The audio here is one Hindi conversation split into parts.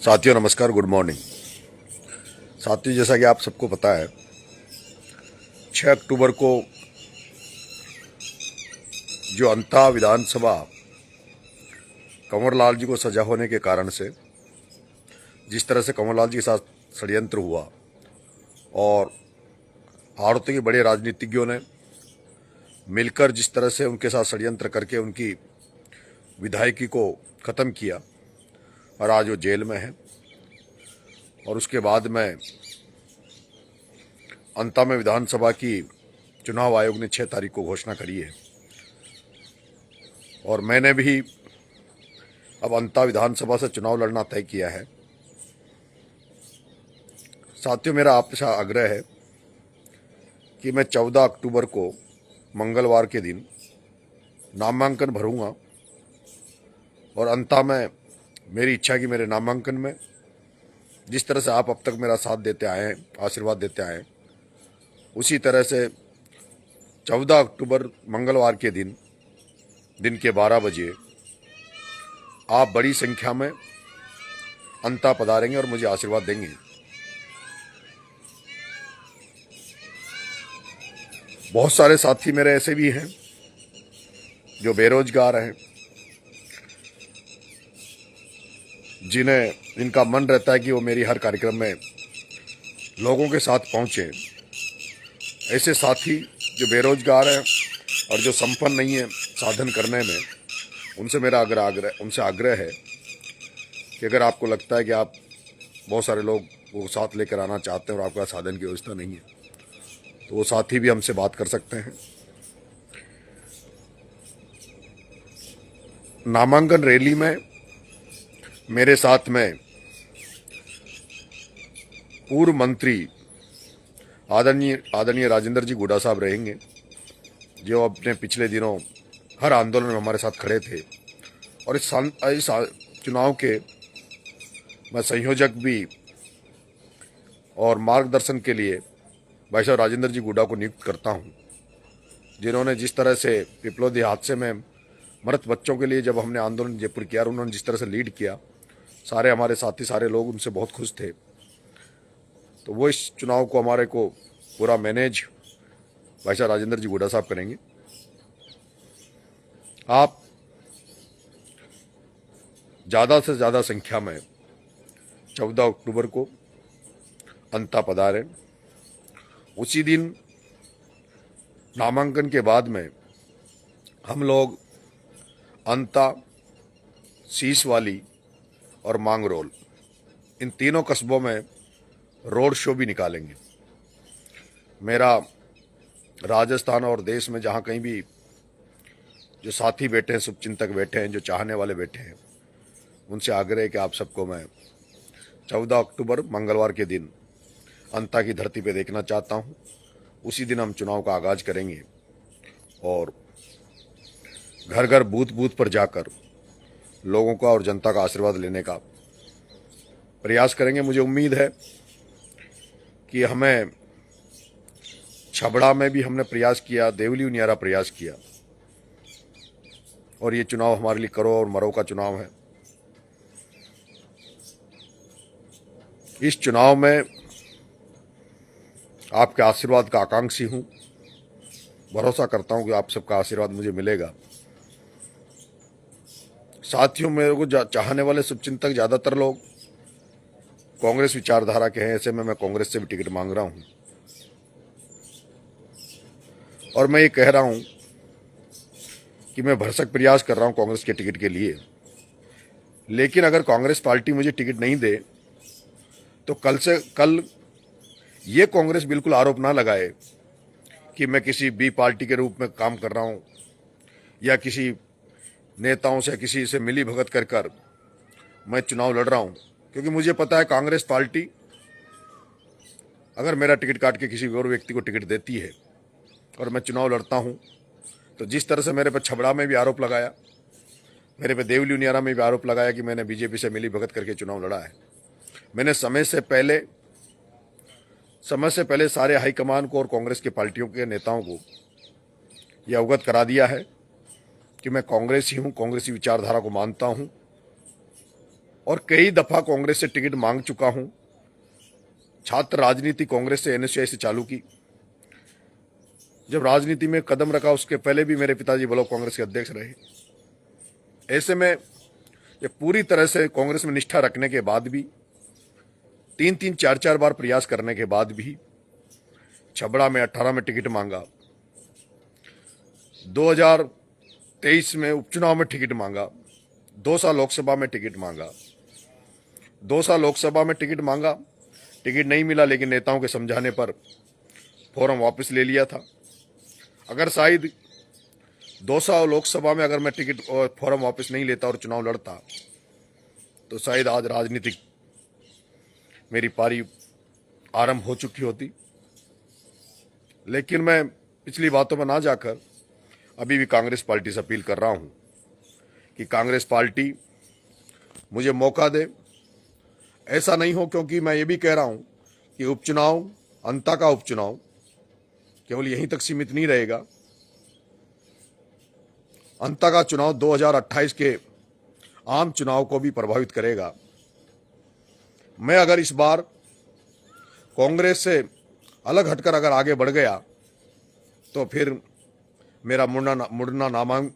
साथियों नमस्कार, गुड मॉर्निंग। साथियों, जैसा कि आप सबको पता है, 6 अक्टूबर को जो अंता विधानसभा कंवरलाल जी को सजा होने के कारण से जिस तरह से कंवरलाल जी के साथ षड्यंत्र हुआ और भारत के बड़े राजनीतिज्ञों ने मिलकर जिस तरह से उनके साथ षड्यंत्र करके उनकी विधायकी को ख़त्म किया और आज वो जेल में है। और उसके बाद में अंता में विधानसभा की चुनाव आयोग ने 6 तारीख को घोषणा करी है और मैंने भी अब अंता विधानसभा से चुनाव लड़ना तय किया है। साथियों, मेरा आपसे आग्रह है कि मैं 14 अक्टूबर को मंगलवार के दिन नामांकन भरूंगा और अंता में मेरी इच्छा कि मेरे नामांकन में जिस तरह से आप अब तक मेरा साथ देते आए हैं, आशीर्वाद देते आए हैं, उसी तरह से 14 अक्टूबर मंगलवार के दिन के 12 बजे आप बड़ी संख्या में अंता पधारेंगे और मुझे आशीर्वाद देंगे। बहुत सारे साथी मेरे ऐसे भी हैं जो बेरोजगार हैं, जिनका मन रहता है कि वो मेरी हर कार्यक्रम में लोगों के साथ पहुंचे। ऐसे साथी जो बेरोजगार हैं और जो संपन्न नहीं है साधन करने में, उनसे मेरा उनसे आग्रह है कि अगर आपको लगता है कि आप बहुत सारे लोग वो साथ लेकर आना चाहते हैं और आपका साधन की व्यवस्था नहीं है, तो वो साथी भी हमसे बात कर सकते हैं। नामांकन रैली में मेरे साथ में पूर्व मंत्री आदरणीय राजेंद्र जी गुडा साहब रहेंगे, जो अपने पिछले दिनों हर आंदोलन में हमारे साथ खड़े थे और इस चुनाव के मैं संयोजक भी और मार्गदर्शन के लिए भाई साहब राजेंद्र जी गुडा को नियुक्त करता हूं, जिन्होंने जिस तरह से पिपलोदी हादसे में मृत बच्चों के लिए जब हमने आंदोलन जयपुर किया, उन्होंने जिस तरह से लीड किया, सारे हमारे साथी सारे लोग उनसे बहुत खुश थे। तो वो इस चुनाव को हमारे को पूरा मैनेज भाई साहब राजेंद्र जी गुडा साहब करेंगे। आप ज़्यादा से ज़्यादा संख्या में 14 अक्टूबर को अंता पधारें। उसी दिन नामांकन के बाद में हम लोग अंता, सीसवाली और मांगरोल, इन तीनों कस्बों में रोड शो भी निकालेंगे। मेरा राजस्थान और देश में जहाँ कहीं भी जो साथी बैठे हैं, शुभचिंतक बैठे हैं, जो चाहने वाले बैठे हैं, उनसे आग्रह है कि आप सबको मैं 14 अक्टूबर मंगलवार के दिन अंता की धरती पे देखना चाहता हूँ। उसी दिन हम चुनाव का आगाज करेंगे और घर घर बूथ बूथ पर जाकर लोगों का और जनता का आशीर्वाद लेने का प्रयास करेंगे। मुझे उम्मीद है कि हमें छबड़ा में भी हमने प्रयास किया, देवली उनियारा प्रयास किया, और ये चुनाव हमारे लिए करो और मरो का चुनाव है। इस चुनाव में आपके आशीर्वाद का आकांक्षी हूं। भरोसा करता हूं कि आप सबका आशीर्वाद मुझे मिलेगा। साथियों, मेरे को चाहने वाले शुभचिंतक ज़्यादातर लोग कांग्रेस विचारधारा के हैं। ऐसे में मैं कांग्रेस से भी टिकट मांग रहा हूं और मैं ये कह रहा हूं कि मैं भरसक प्रयास कर रहा हूं कांग्रेस के टिकट के लिए। लेकिन अगर कांग्रेस पार्टी मुझे टिकट नहीं दे तो कल ये कांग्रेस बिल्कुल आरोप ना लगाए कि मैं किसी बी पार्टी के रूप में काम कर रहा हूं या किसी नेताओं से किसी से मिली भगत कर मैं चुनाव लड़ रहा हूं। क्योंकि मुझे पता है कांग्रेस पार्टी अगर मेरा टिकट काट के किसी और व्यक्ति को टिकट देती है और मैं चुनाव लड़ता हूं, तो जिस तरह से मेरे पर छबड़ा में भी आरोप लगाया, मेरे पे देवली उनियारा में भी आरोप लगाया कि मैंने बीजेपी से मिली भगत करके चुनाव लड़ा है, मैंने समय से पहले सारे हाईकमान को और कांग्रेस की पार्टियों के नेताओं को यह अवगत करा दिया है कि मैं कांग्रेसी हूं, कांग्रेसी विचारधारा को मानता हूं और कई दफा कांग्रेस से टिकट मांग चुका हूं। छात्र राजनीति कांग्रेस से, एनएसयूआई से चालू की। जब राजनीति में कदम रखा उसके पहले भी मेरे पिताजी ब्लॉक कांग्रेस के अध्यक्ष रहे। ऐसे में ये पूरी तरह से कांग्रेस में निष्ठा रखने के बाद भी, 3-3, 4-4 बार प्रयास करने के बाद भी छबड़ा में 18 में टिकट मांगा, 2023 में उपचुनाव में टिकट मांगा, 2 साल लोकसभा में टिकट मांगा, 2 साल लोकसभा में टिकट मांगा, टिकट नहीं मिला, लेकिन नेताओं के समझाने पर फॉर्म वापस ले लिया था। अगर शायद 2 साल लोकसभा में अगर मैं टिकट और फॉर्म वापस नहीं लेता और चुनाव लड़ता तो शायद आज राजनीतिक मेरी पारी आरंभ हो चुकी होती। लेकिन मैं पिछली बातों में ना जाकर अभी भी कांग्रेस पार्टी से अपील कर रहा हूं कि कांग्रेस पार्टी मुझे मौका दे। ऐसा नहीं हो, क्योंकि मैं ये भी कह रहा हूं कि उपचुनाव, अंता का उपचुनाव केवल यहीं तक सीमित नहीं रहेगा। अंता का चुनाव 2028 के आम चुनाव को भी प्रभावित करेगा। मैं अगर इस बार कांग्रेस से अलग हटकर अगर आगे बढ़ गया तो फिर मेरा मुड़ना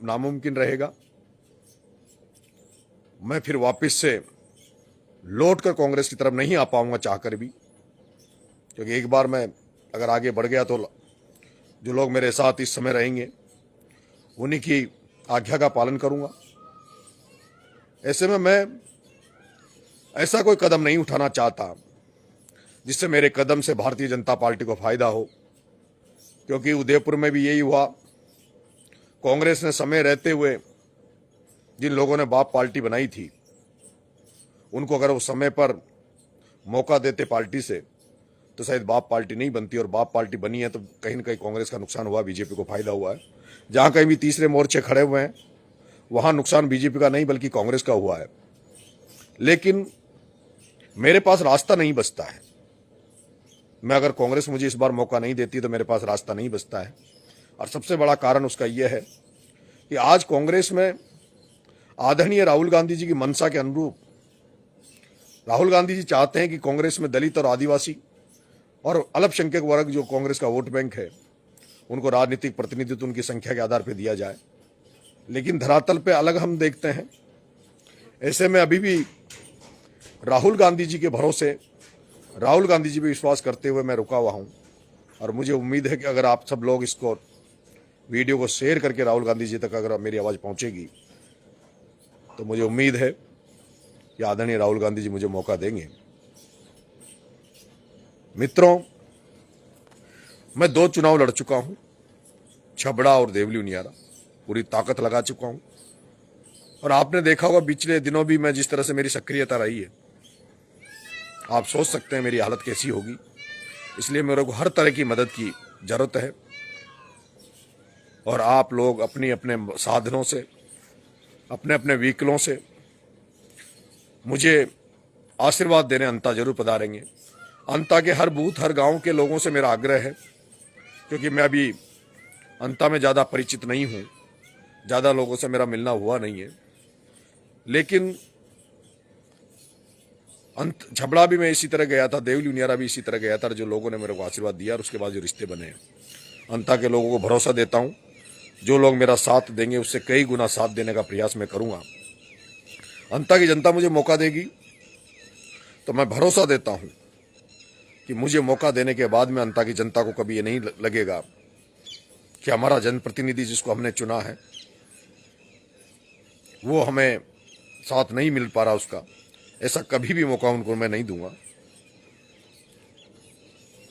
नामुमकिन रहेगा। मैं फिर वापस से लौटकर कांग्रेस की तरफ नहीं आ पाऊंगा चाहकर भी, क्योंकि एक बार मैं अगर आगे बढ़ गया तो जो लोग मेरे साथ इस समय रहेंगे उन्हीं की आज्ञा का पालन करूंगा। ऐसे में मैं ऐसा कोई कदम नहीं उठाना चाहता जिससे मेरे कदम से भारतीय जनता पार्टी को फायदा हो, क्योंकि उदयपुर में भी यही हुआ। कांग्रेस ने समय रहते हुए जिन लोगों ने बाप पार्टी बनाई थी उनको अगर वो समय पर मौका देते पार्टी से तो शायद बाप पार्टी नहीं बनती, और बाप पार्टी बनी है तो कहीं ना कहीं कांग्रेस का नुकसान हुआ, बीजेपी को फायदा हुआ है। जहां कहीं भी तीसरे मोर्चे खड़े हुए हैं वहां नुकसान बीजेपी का नहीं बल्कि कांग्रेस का हुआ है। लेकिन मेरे पास रास्ता नहीं बचता है। मैं अगर कांग्रेस मुझे इस बार मौका नहीं देती तो मेरे पास रास्ता नहीं बचता है, और सबसे बड़ा कारण उसका यह है कि आज कांग्रेस में आदरणीय राहुल गांधी जी की मंशा के अनुरूप राहुल गांधी जी चाहते हैं कि कांग्रेस में दलित और आदिवासी और अल्पसंख्यक वर्ग जो कांग्रेस का वोट बैंक है उनको राजनीतिक प्रतिनिधित्व उनकी संख्या के आधार पर दिया जाए, लेकिन धरातल पे अलग हम देखते हैं। ऐसे में अभी भी राहुल गांधी जी के भरोसे, राहुल गांधी जी पे विश्वास करते हुए मैं रुका हुआ हूं, और मुझे उम्मीद है कि अगर आप सब लोग इसको वीडियो को शेयर करके राहुल गांधी जी तक अगर मेरी आवाज पहुंचेगी तो मुझे उम्मीद है कि आदरणीय राहुल गांधी जी मुझे मौका देंगे। मित्रों, मैं 2 चुनाव लड़ चुका हूं, छबड़ा और देवली उनियारा, पूरी ताकत लगा चुका हूं, और आपने देखा होगा पिछले दिनों भी मैं जिस तरह से मेरी सक्रियता रही है, आप सोच सकते हैं मेरी हालत कैसी होगी। इसलिए मेरे को हर तरह की मदद की जरूरत है, और आप लोग अपने अपने साधनों से, अपने अपने व्हीकलों से मुझे आशीर्वाद देने अंता जरूर पधारेंगे। अंता के हर बूथ, हर गांव के लोगों से मेरा आग्रह है, क्योंकि मैं अभी अंता में ज़्यादा परिचित नहीं हूँ, ज़्यादा लोगों से मेरा मिलना हुआ नहीं है, लेकिन छबड़ा भी मैं इसी तरह गया था, देवली उनियारा भी इसी तरह गया था, जो लोगों ने मेरे को आशीर्वाद दिया और उसके बाद जो रिश्ते बने हैं। अंता के लोगों को भरोसा देता हूँ, जो लोग मेरा साथ देंगे उससे कई गुना साथ देने का प्रयास मैं करूँगा। अंता की जनता मुझे मौका देगी तो मैं भरोसा देता हूँ कि मुझे मौका देने के बाद में अंता की जनता को कभी ये नहीं लगेगा कि हमारा जनप्रतिनिधि जिसको हमने चुना है वो हमें साथ नहीं मिल पा रहा, उसका ऐसा कभी भी मौका उनको मैं नहीं दूंगा।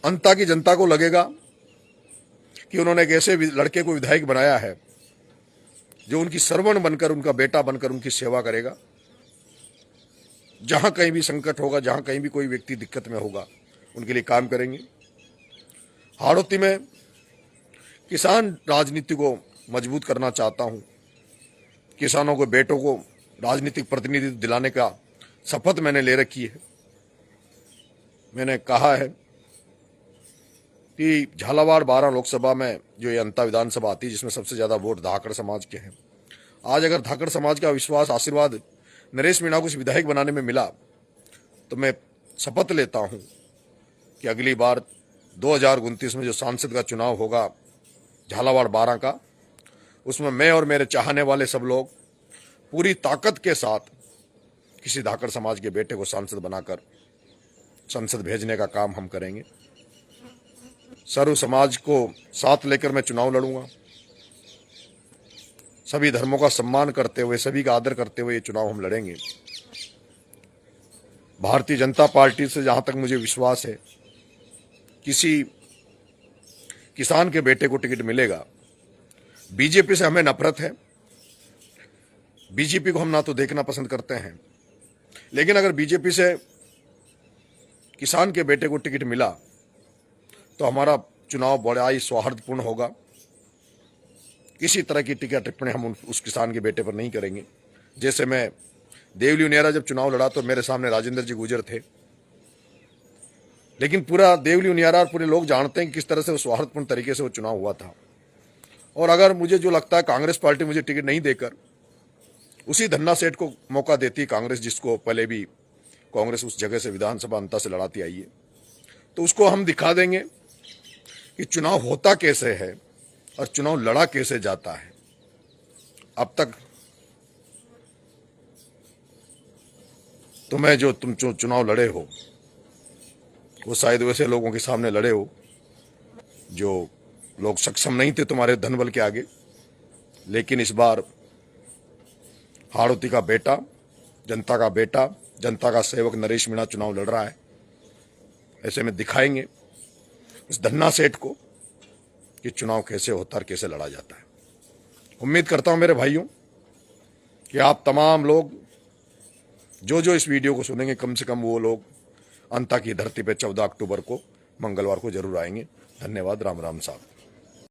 अंता की जनता को लगेगा कि उन्होंने एक ऐसे लड़के को विधायक बनाया है जो उनकी सरवण बनकर, उनका बेटा बनकर उनकी सेवा करेगा। जहां कहीं भी संकट होगा, जहां कहीं भी कोई व्यक्ति दिक्कत में होगा, उनके लिए काम करेंगे। हाड़ौती में किसान राजनीति को मजबूत करना चाहता हूं। किसानों के बेटों को राजनीतिक प्रतिनिधित्व दिलाने का शपथ मैंने ले रखी है। मैंने कहा है कि झालावाड़ 12 लोकसभा में जो ये अंता विधानसभा आती है, जिसमें सबसे ज्यादा वोट धाकड़ समाज के हैं, आज अगर धाकड़ समाज का विश्वास, आशीर्वाद नरेश मीणा को इस विधायक बनाने में मिला, तो मैं शपथ लेता हूं कि अगली बार 2029 में जो सांसद का चुनाव होगा झालावाड़ 12 का, उसमें मैं और मेरे चाहने वाले सब लोग पूरी ताकत के साथ किसी धाकड़ समाज के बेटे को सांसद बनाकर संसद भेजने का काम हम करेंगे। सर्व समाज को साथ लेकर मैं चुनाव लड़ूंगा। सभी धर्मों का सम्मान करते हुए, सभी का आदर करते हुए ये चुनाव हम लड़ेंगे। भारतीय जनता पार्टी से जहां तक मुझे विश्वास है, किसी किसान के बेटे को टिकट मिलेगा। बीजेपी से हमें नफरत है, बीजेपी को हम ना तो देखना पसंद करते हैं, लेकिन अगर बीजेपी से किसान के बेटे को टिकट मिला तो हमारा चुनाव बड़ा ही सौहार्दपूर्ण होगा। किसी तरह की टीका टिप्पणी हम उस किसान के बेटे पर नहीं करेंगे। जैसे मैं देवली उनियारा जब चुनाव लड़ा तो मेरे सामने राजेंद्र जी गुर्जर थे, लेकिन पूरा देवली उनियारा और पूरे लोग जानते हैं कि किस तरह से वो सौहार्दपूर्ण तरीके से वो चुनाव हुआ था। और अगर मुझे जो लगता है कांग्रेस पार्टी मुझे टिकट नहीं देकर उसी धन्ना सेठ को मौका देती कांग्रेस, जिसको पहले भी कांग्रेस उस जगह से विधानसभा अंता से लड़ाती आई है, तो उसको हम दिखा देंगे कि चुनाव होता कैसे है और चुनाव लड़ा कैसे जाता है। अब तक तुम्हें जो तुम चुनाव लड़े हो वो शायद वैसे लोगों के सामने लड़े हो जो लोग सक्षम नहीं थे तुम्हारे धन बल के आगे, लेकिन इस बार हाड़ौती का बेटा, जनता का बेटा, जनता का सेवक नरेश मीणा चुनाव लड़ रहा है। ऐसे में दिखाएंगे इस धन्ना सेठ को कि चुनाव कैसे होता और कैसे लड़ा जाता है। उम्मीद करता हूं मेरे भाइयों कि आप तमाम लोग जो इस वीडियो को सुनेंगे, कम से कम वो लोग अंता की धरती पे 14 अक्टूबर को मंगलवार को जरूर आएंगे। धन्यवाद। राम राम साहब।